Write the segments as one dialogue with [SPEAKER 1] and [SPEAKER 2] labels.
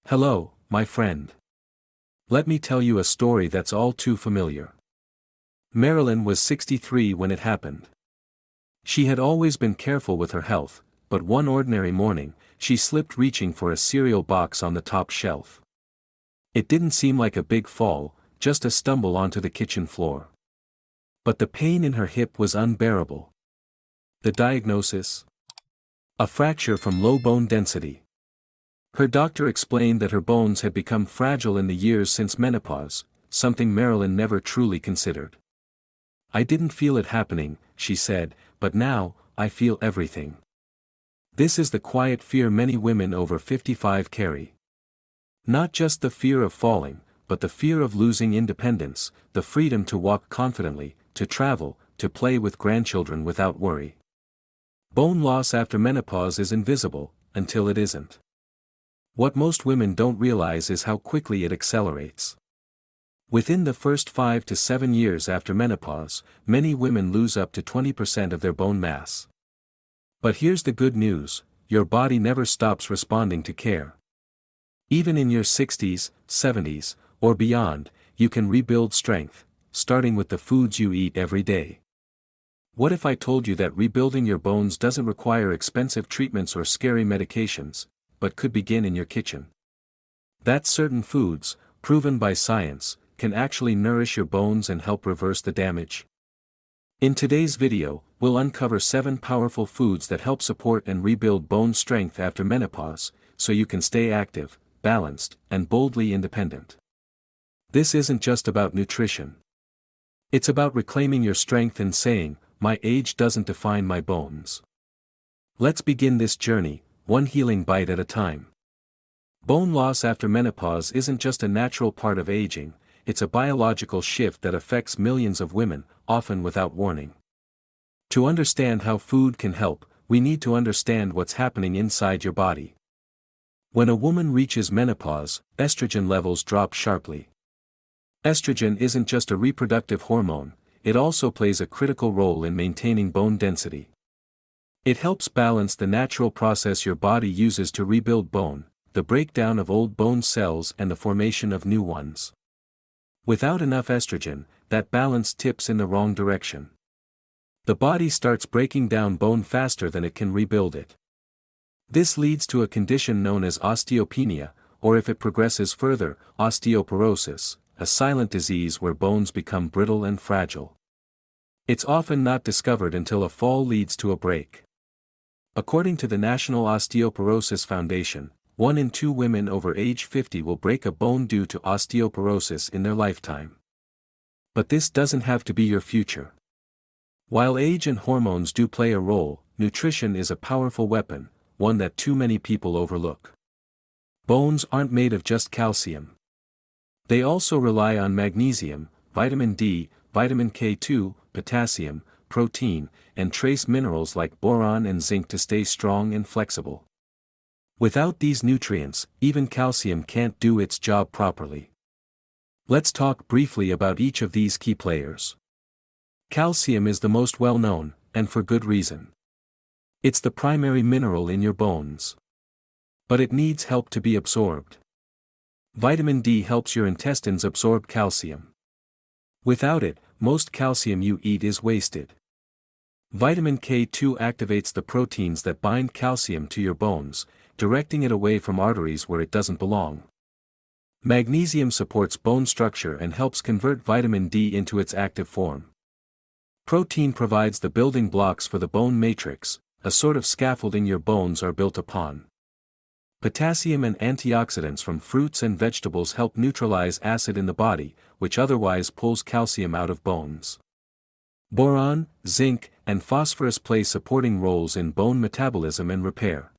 [SPEAKER 1] Hello, my friend. Let me tell you a story that's all too familiar. Marilyn was 63 when it happened. She had always been careful with her health, but one ordinary morning, she slipped reaching for a cereal box on the top shelf. It didn't seem like a big fall, just a stumble onto the kitchen floor. But the pain in her hip was unbearable. The diagnosis? A fracture from low bone density. Her doctor explained that her bones had become fragile in the years since menopause, something Marilyn never truly considered. "I didn't feel it happening," she said, "but now, I feel everything." This is the quiet fear many women over 55 carry. Not just the fear of falling, but the fear of losing independence, the freedom to walk confidently, to travel, to play with grandchildren without worry. Bone loss after menopause is invisible, until it isn't. What most women don't realize is how quickly it accelerates. Within the first 5 to 7 years after menopause, many women lose up to 20% of their bone mass. But here's the good news: your body never stops responding to care. Even in your 60s, 70s, or beyond, you can rebuild strength, starting with the foods you eat every day. What if I told you that rebuilding your bones doesn't require expensive treatments or scary medications, but could begin in your kitchen? That certain foods, proven by science, can actually nourish your bones and help reverse the damage. In today's video, we'll uncover 7 powerful foods that help support and rebuild bone strength after menopause, so you can stay active, balanced, and boldly independent. This isn't just about nutrition. It's about reclaiming your strength and saying, "My age doesn't define my bones." Let's begin this journey, one healing bite at a time. Bone loss after menopause isn't just a natural part of aging, it's a biological shift that affects millions of women, often without warning. To understand how food can help, we need to understand what's happening inside your body. When a woman reaches menopause, estrogen levels drop sharply. Estrogen isn't just a reproductive hormone, it also plays a critical role in maintaining bone density. It helps balance the natural process your body uses to rebuild bone, the breakdown of old bone cells and the formation of new ones. Without enough estrogen, that balance tips in the wrong direction. The body starts breaking down bone faster than it can rebuild it. This leads to a condition known as osteopenia, or if it progresses further, osteoporosis, a silent disease where bones become brittle and fragile. It's often not discovered until a fall leads to a break. According to the National Osteoporosis Foundation, 1 in 2 women over age 50 will break a bone due to osteoporosis in their lifetime. But this doesn't have to be your future. While age and hormones do play a role, nutrition is a powerful weapon, one that too many people overlook. Bones aren't made of just calcium. They also rely on magnesium, vitamin D, vitamin K2, potassium, protein, and trace minerals like boron and zinc to stay strong and flexible. Without these nutrients, even calcium can't do its job properly. Let's talk briefly about each of these key players. Calcium is the most well-known, and for good reason. It's the primary mineral in your bones. But it needs help to be absorbed. Vitamin D helps your intestines absorb calcium. Without it, most calcium you eat is wasted. Vitamin K2 activates the proteins that bind calcium to your bones, directing it away from arteries where it doesn't belong. Magnesium supports bone structure and helps convert vitamin D into its active form. Protein provides the building blocks for the bone matrix, a sort of scaffolding your bones are built upon. Potassium and antioxidants from fruits and vegetables help neutralize acid in the body, which otherwise pulls calcium out of bones. Boron, zinc, and phosphorus play supporting roles in bone metabolism and repair.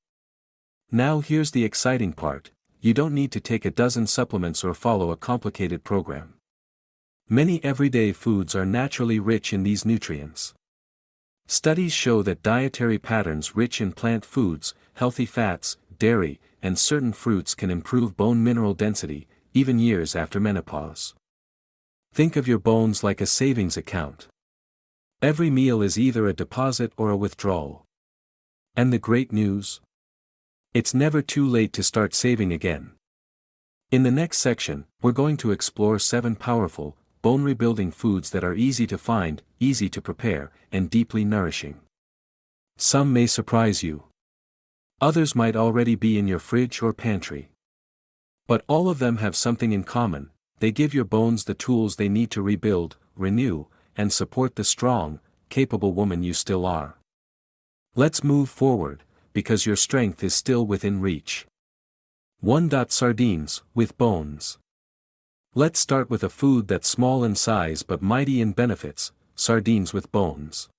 [SPEAKER 1] Now here's the exciting part: you don't need to take a dozen supplements or follow a complicated program. Many everyday foods are naturally rich in these nutrients. Studies show that dietary patterns rich in plant foods, healthy fats, dairy, and certain fruits can improve bone mineral density, even years after menopause. Think of your bones like a savings account. Every meal is either a deposit or a withdrawal. And the great news? It's never too late to start saving again. In the next section, we're going to explore 7 powerful, bone-rebuilding foods that are easy to find, easy to prepare, and deeply nourishing. Some may surprise you. Others might already be in your fridge or pantry. But all of them have something in common: they give your bones the tools they need to rebuild, renew, and support the strong, capable woman you still are. Let's move forward, because your strength is still within reach. 1. Sardines, with bones. Let's start with a food that's small in size but mighty in benefits: sardines with bones.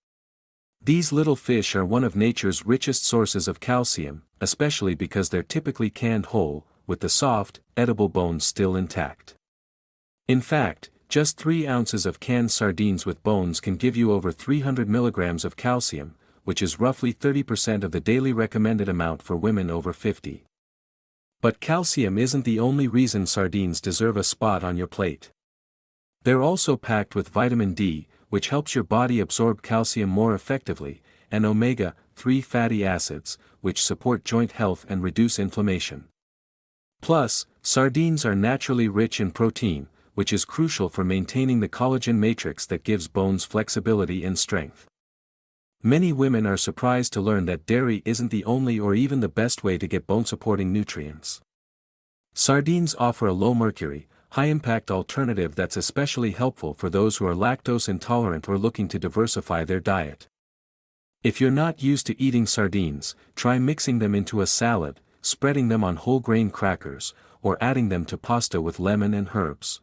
[SPEAKER 1] These little fish are one of nature's richest sources of calcium, especially because they're typically canned whole, with the soft, edible bones still intact. In fact, just 3 ounces of canned sardines with bones can give you over 300 milligrams of calcium, which is roughly 30% of the daily recommended amount for women over 50. But calcium isn't the only reason sardines deserve a spot on your plate. They're also packed with vitamin D, which helps your body absorb calcium more effectively, and omega-3 fatty acids, which support joint health and reduce inflammation. Plus, sardines are naturally rich in protein, which is crucial for maintaining the collagen matrix that gives bones flexibility and strength. Many women are surprised to learn that dairy isn't the only or even the best way to get bone-supporting nutrients. Sardines offer a low-mercury, high-impact alternative that's especially helpful for those who are lactose intolerant or looking to diversify their diet. If you're not used to eating sardines, try mixing them into a salad, spreading them on whole grain crackers, or adding them to pasta with lemon and herbs.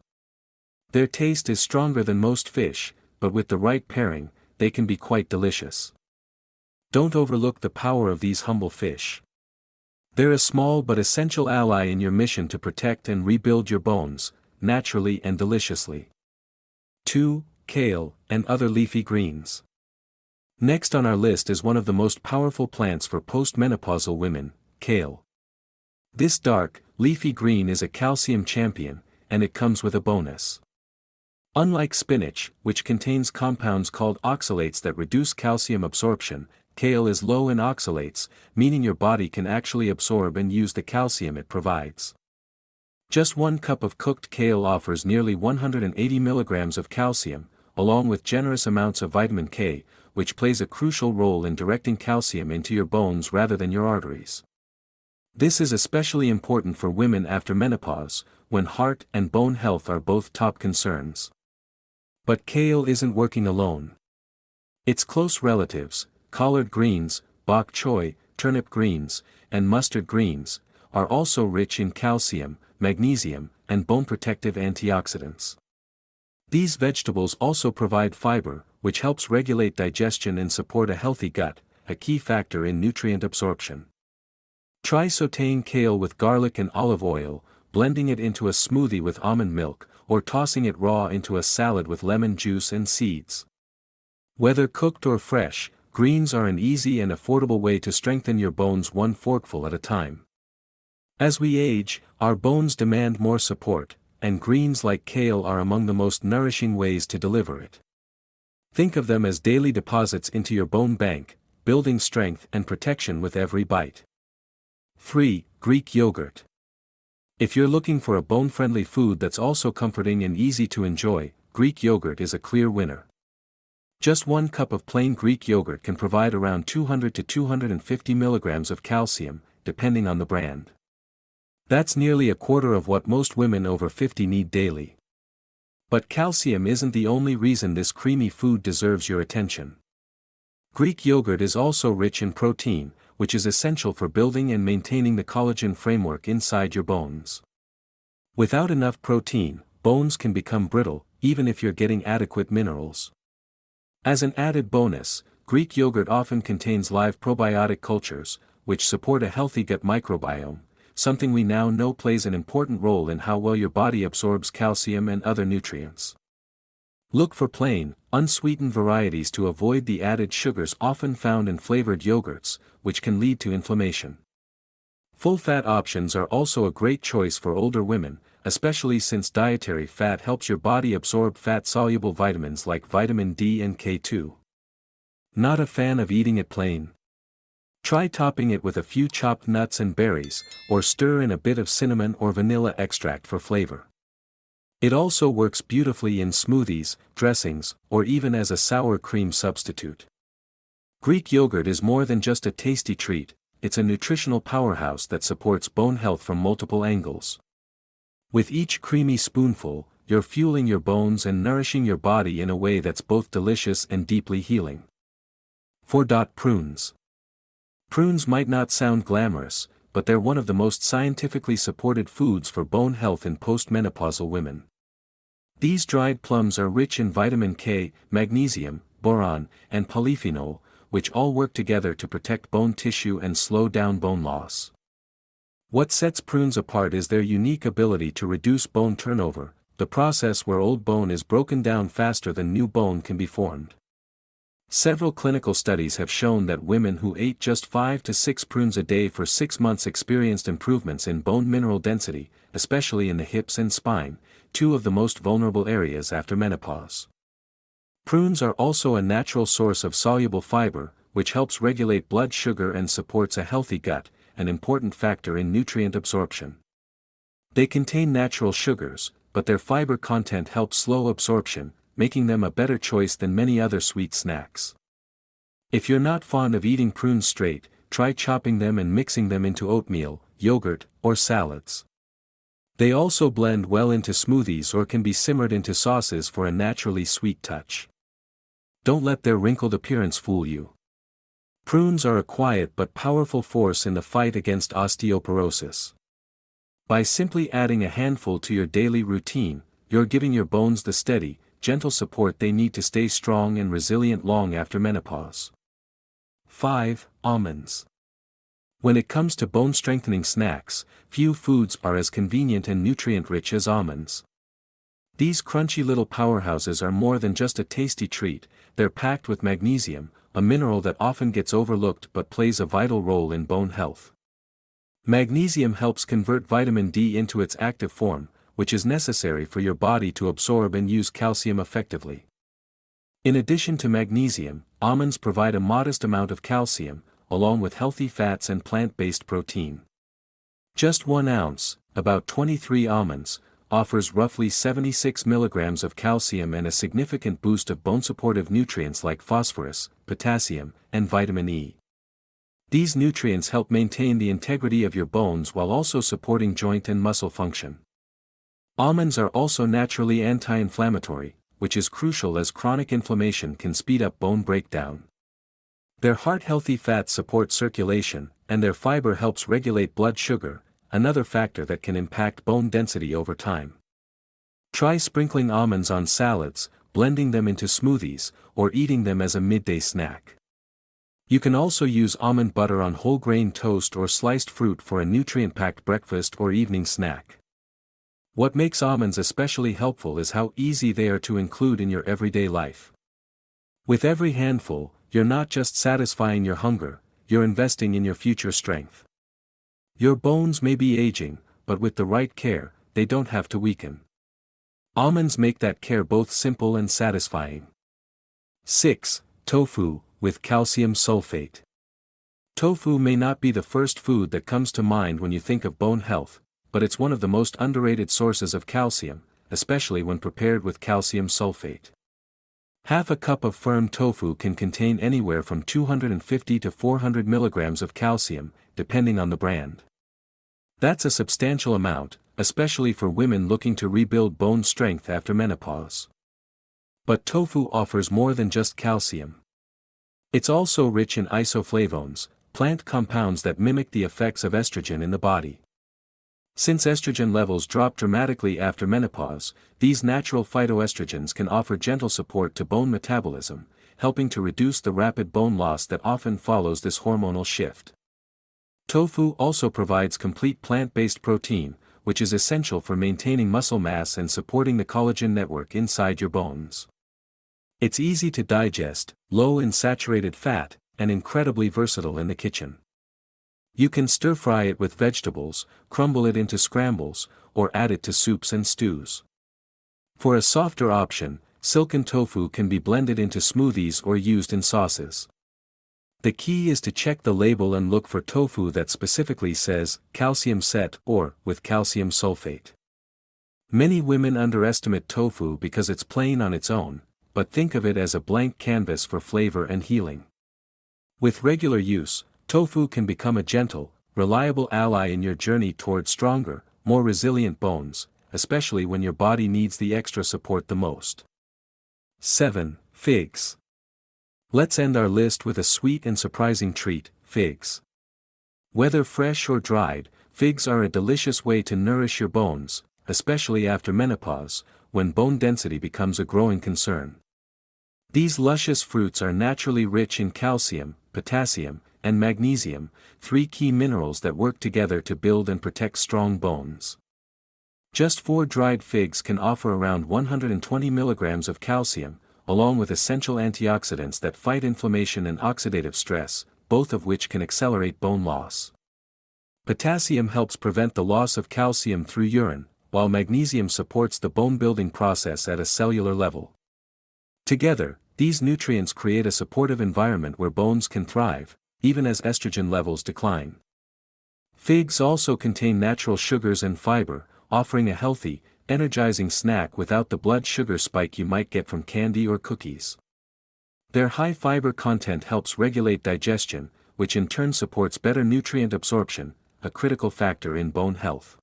[SPEAKER 1] Their taste is stronger than most fish, but with the right pairing, they can be quite delicious. Don't overlook the power of these humble fish. They're a small but essential ally in your mission to protect and rebuild your bones, naturally and deliciously. 2. Kale, and other leafy greens. Next on our list is one of the most powerful plants for postmenopausal women: kale. This dark, leafy green is a calcium champion, and it comes with a bonus. Unlike spinach, which contains compounds called oxalates that reduce calcium absorption, kale is low in oxalates, meaning your body can actually absorb and use the calcium it provides. Just 1 cup of cooked kale offers nearly 180 milligrams of calcium, along with generous amounts of vitamin K, which plays a crucial role in directing calcium into your bones rather than your arteries. This is especially important for women after menopause, when heart and bone health are both top concerns. But kale isn't working alone. Its close relatives, collard greens, bok choy, turnip greens, and mustard greens, are also rich in calcium, magnesium, and bone-protective antioxidants. These vegetables also provide fiber, which helps regulate digestion and support a healthy gut, a key factor in nutrient absorption. Try sautéing kale with garlic and olive oil, blending it into a smoothie with almond milk, or tossing it raw into a salad with lemon juice and seeds. Whether cooked or fresh, greens are an easy and affordable way to strengthen your bones 1 forkful at a time. As we age, our bones demand more support, and greens like kale are among the most nourishing ways to deliver it. Think of them as daily deposits into your bone bank, building strength and protection with every bite. 3. Greek yogurt. If you're looking for a bone-friendly food that's also comforting and easy to enjoy, Greek yogurt is a clear winner. Just 1 cup of plain Greek yogurt can provide around 200 to 250 milligrams of calcium, depending on the brand. That's nearly a quarter of what most women over 50 need daily. But calcium isn't the only reason this creamy food deserves your attention. Greek yogurt is also rich in protein, which is essential for building and maintaining the collagen framework inside your bones. Without enough protein, bones can become brittle, even if you're getting adequate minerals. As an added bonus, Greek yogurt often contains live probiotic cultures, which support a healthy gut microbiome, something we now know plays an important role in how well your body absorbs calcium and other nutrients. Look for plain, unsweetened varieties to avoid the added sugars often found in flavored yogurts, which can lead to inflammation. Full-fat options are also a great choice for older women, especially since dietary fat helps your body absorb fat-soluble vitamins like vitamin D and K2. Not a fan of eating it plain? Try topping it with a few chopped nuts and berries, or stir in a bit of cinnamon or vanilla extract for flavor. It also works beautifully in smoothies, dressings, or even as a sour cream substitute. Greek yogurt is more than just a tasty treat, it's a nutritional powerhouse that supports bone health from multiple angles. With each creamy spoonful, you're fueling your bones and nourishing your body in a way that's both delicious and deeply healing. 4. Prunes. Prunes might not sound glamorous, but they're one of the most scientifically supported foods for bone health in postmenopausal women. These dried plums are rich in vitamin K, magnesium, boron, and polyphenol, which all work together to protect bone tissue and slow down bone loss. What sets prunes apart is their unique ability to reduce bone turnover, the process where old bone is broken down faster than new bone can be formed. Several clinical studies have shown that women who ate just 5 to 6 prunes a day for 6 months experienced improvements in bone mineral density, especially in the hips and spine, two of the most vulnerable areas after menopause. Prunes are also a natural source of soluble fiber, which helps regulate blood sugar and supports a healthy gut, an important factor in nutrient absorption. They contain natural sugars, but their fiber content helps slow absorption, making them a better choice than many other sweet snacks. If you're not fond of eating prunes straight, try chopping them and mixing them into oatmeal, yogurt, or salads. They also blend well into smoothies or can be simmered into sauces for a naturally sweet touch. Don't let their wrinkled appearance fool you. Prunes are a quiet but powerful force in the fight against osteoporosis. By simply adding a handful to your daily routine, you're giving your bones the steady, gentle support they need to stay strong and resilient long after menopause. 5. Almonds. When it comes to bone-strengthening snacks, few foods are as convenient and nutrient-rich as almonds. These crunchy little powerhouses are more than just a tasty treat, they're packed with magnesium, a mineral that often gets overlooked but plays a vital role in bone health. Magnesium helps convert vitamin D into its active form, which is necessary for your body to absorb and use calcium effectively. In addition to magnesium, almonds provide a modest amount of calcium, along with healthy fats and plant-based protein. Just 1 ounce, about 23 almonds, offers roughly 76 milligrams of calcium and a significant boost of bone-supportive nutrients like phosphorus, potassium, and vitamin E. These nutrients help maintain the integrity of your bones while also supporting joint and muscle function. Almonds are also naturally anti-inflammatory, which is crucial as chronic inflammation can speed up bone breakdown. Their heart-healthy fats support circulation, and their fiber helps regulate blood sugar, another factor that can impact bone density over time. Try sprinkling almonds on salads, blending them into smoothies, or eating them as a midday snack. You can also use almond butter on whole grain toast or sliced fruit for a nutrient-packed breakfast or evening snack. What makes almonds especially helpful is how easy they are to include in your everyday life. With every handful, you're not just satisfying your hunger, you're investing in your future strength. Your bones may be aging, but with the right care, they don't have to weaken. Almonds make that care both simple and satisfying. 6. Tofu, with calcium sulfate. Tofu may not be the first food that comes to mind when you think of bone health, but it's one of the most underrated sources of calcium, especially when prepared with calcium sulfate. Half a cup of firm tofu can contain anywhere from 250 to 400 milligrams of calcium, depending on the brand. That's a substantial amount, especially for women looking to rebuild bone strength after menopause. But tofu offers more than just calcium. It's also rich in isoflavones, plant compounds that mimic the effects of estrogen in the body. Since estrogen levels drop dramatically after menopause, these natural phytoestrogens can offer gentle support to bone metabolism, helping to reduce the rapid bone loss that often follows this hormonal shift. Tofu also provides complete plant-based protein, which is essential for maintaining muscle mass and supporting the collagen network inside your bones. It's easy to digest, low in saturated fat, and incredibly versatile in the kitchen. You can stir-fry it with vegetables, crumble it into scrambles, or add it to soups and stews. For a softer option, silken tofu can be blended into smoothies or used in sauces. The key is to check the label and look for tofu that specifically says calcium set or with calcium sulfate. Many women underestimate tofu because it's plain on its own, but think of it as a blank canvas for flavor and healing. With regular use, tofu can become a gentle, reliable ally in your journey toward stronger, more resilient bones, especially when your body needs the extra support the most. 7. Figs. Let's end our list with a sweet and surprising treat, figs. Whether fresh or dried, figs are a delicious way to nourish your bones, especially after menopause, when bone density becomes a growing concern. These luscious fruits are naturally rich in calcium, potassium, and magnesium, three key minerals that work together to build and protect strong bones. Just 4 dried figs can offer around 120 milligrams of calcium, along with essential antioxidants that fight inflammation and oxidative stress, both of which can accelerate bone loss. Potassium helps prevent the loss of calcium through urine, while magnesium supports the bone-building process at a cellular level. Together, these nutrients create a supportive environment where bones can thrive, even as estrogen levels decline. Figs also contain natural sugars and fiber, offering a healthy, energizing snack without the blood sugar spike you might get from candy or cookies. Their high fiber content helps regulate digestion, which in turn supports better nutrient absorption, a critical factor in bone health.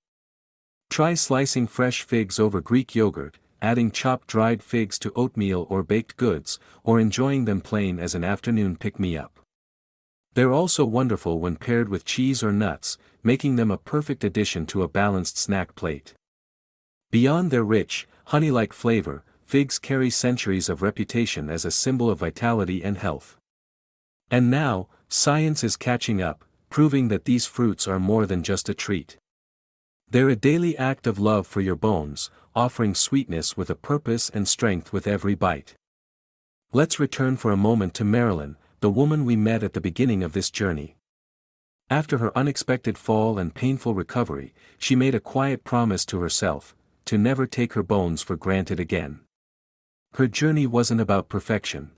[SPEAKER 1] Try slicing fresh figs over Greek yogurt, adding chopped dried figs to oatmeal or baked goods, or enjoying them plain as an afternoon pick-me-up. They're also wonderful when paired with cheese or nuts, making them a perfect addition to a balanced snack plate. Beyond their rich, honey-like flavor, figs carry centuries of reputation as a symbol of vitality and health. And now, science is catching up, proving that these fruits are more than just a treat. They're a daily act of love for your bones, offering sweetness with a purpose and strength with every bite. Let's return for a moment to Marilyn, the woman we met at the beginning of this journey. After her unexpected fall and painful recovery, she made a quiet promise to herself, to never take her bones for granted again. Her journey wasn't about perfection.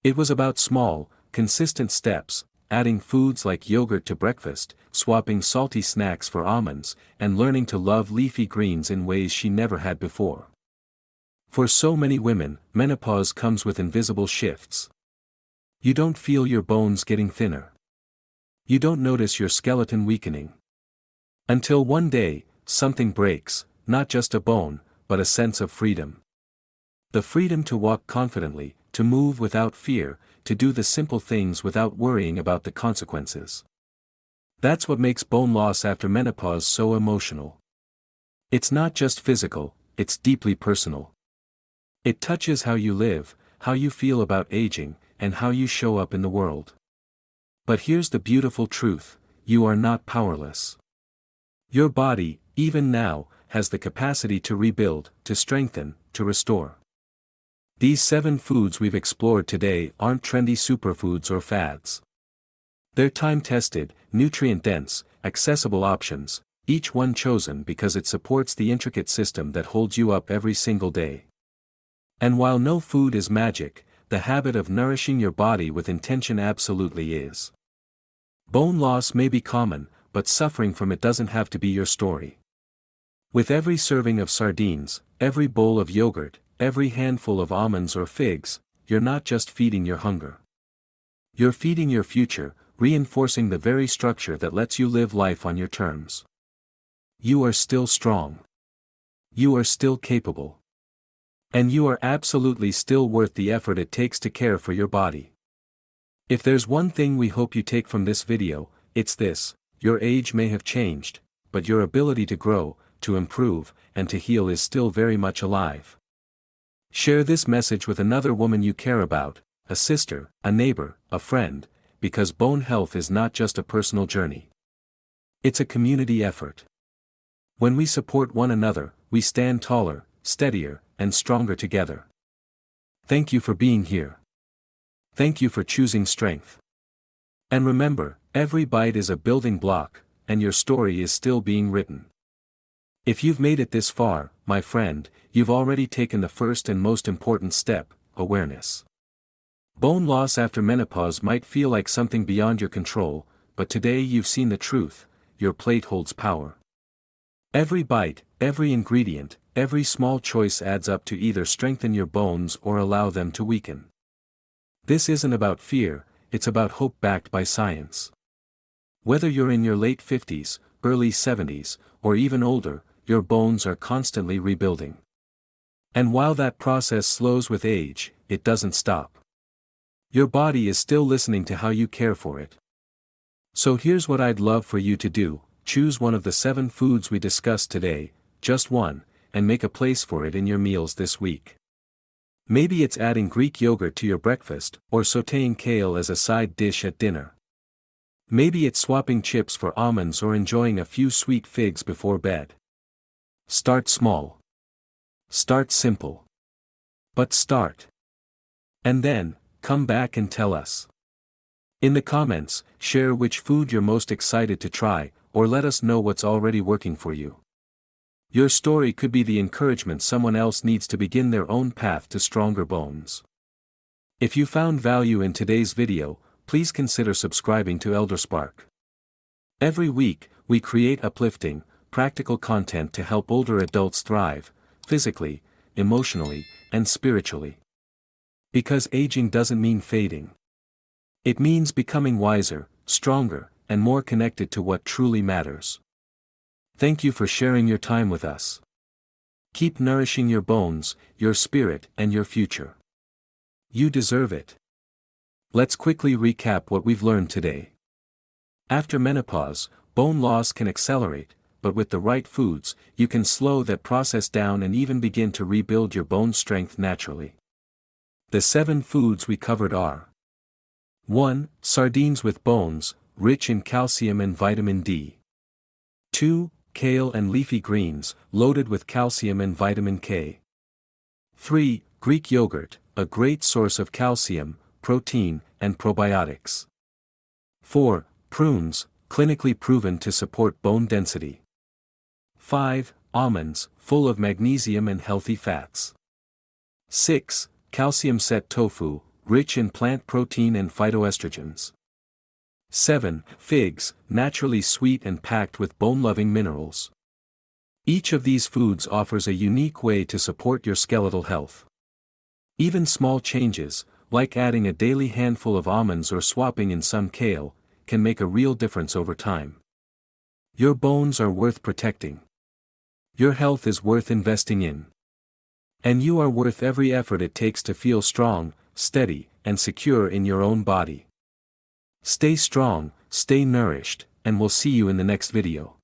[SPEAKER 1] It was about small, consistent steps, adding foods like yogurt to breakfast, swapping salty snacks for almonds, and learning to love leafy greens in ways she never had before. For so many women, menopause comes with invisible shifts. You don't feel your bones getting thinner. You don't notice your skeleton weakening. Until one day, something breaks, not just a bone, but a sense of freedom. The freedom to walk confidently, to move without fear, to do the simple things without worrying about the consequences. That's what makes bone loss after menopause so emotional. It's not just physical, it's deeply personal. It touches how you live, how you feel about aging, and how you show up in the world. But here's the beautiful truth: you are not powerless. Your body, even now, has the capacity to rebuild, to strengthen, to restore. These 7 foods we've explored today aren't trendy superfoods or fads. They're time-tested, nutrient-dense, accessible options, each one chosen because it supports the intricate system that holds you up every single day. And while no food is magic, the habit of nourishing your body with intention absolutely is. Bone loss may be common, but suffering from it doesn't have to be your story. With every serving of sardines, every bowl of yogurt, every handful of almonds or figs, you're not just feeding your hunger. You're feeding your future, reinforcing the very structure that lets you live life on your terms. You are still strong. You are still capable. And you are absolutely still worth the effort it takes to care for your body. If there's one thing we hope you take from this video, it's this: your age may have changed, but your ability to grow, to improve, and to heal is still very much alive. Share this message with another woman you care about, a sister, a neighbor, a friend, because bone health is not just a personal journey. It's a community effort. When we support one another, we stand taller, steadier, and stronger together. Thank you for being here. Thank you for choosing strength. And remember, every bite is a building block, and your story is still being written. If you've made it this far, my friend, you've already taken the first and most important step: awareness. Bone loss after menopause might feel like something beyond your control, but today you've seen the truth: your plate holds power. Every bite, every ingredient, every small choice adds up to either strengthen your bones or allow them to weaken. This isn't about fear, it's about hope backed by science. Whether you're in your late 50s, early 70s, or even older, your bones are constantly rebuilding. And while that process slows with age, it doesn't stop. Your body is still listening to how you care for it. So here's what I'd love for you to do: choose one of the 7 foods we discussed today, just one, and make a place for it in your meals this week. Maybe it's adding Greek yogurt to your breakfast, or sautéing kale as a side dish at dinner. Maybe it's swapping chips for almonds or enjoying a few sweet figs before bed. Start small. Start simple. But start. And then, come back and tell us. In the comments, share which food you're most excited to try, or let us know what's already working for you. Your story could be the encouragement someone else needs to begin their own path to stronger bones. If you found value in today's video, please consider subscribing to ElderSpark. Every week, we create uplifting, practical content to help older adults thrive, physically, emotionally, and spiritually. Because aging doesn't mean fading. It means becoming wiser, stronger, and more connected to what truly matters. Thank you for sharing your time with us. Keep nourishing your bones, your spirit, and your future. You deserve it. Let's quickly recap what we've learned today. After menopause, bone loss can accelerate, but with the right foods, you can slow that process down and even begin to rebuild your bone strength naturally. The 7 foods we covered are: 1. Sardines with bones, rich in calcium and vitamin D. 2. Kale and leafy greens, loaded with calcium and vitamin K. 3. Greek yogurt, a great source of calcium, protein, and probiotics. 4. Prunes, clinically proven to support bone density. 5. Almonds, full of magnesium and healthy fats. 6. Calcium-set tofu, rich in plant protein and phytoestrogens. 7. Figs, naturally sweet and packed with bone-loving minerals. Each of these foods offers a unique way to support your skeletal health. Even small changes, like adding a daily handful of almonds or swapping in some kale, can make a real difference over time. Your bones are worth protecting. Your health is worth investing in. And you are worth every effort it takes to feel strong, steady, and secure in your own body. Stay strong, stay nourished, and we'll see you in the next video.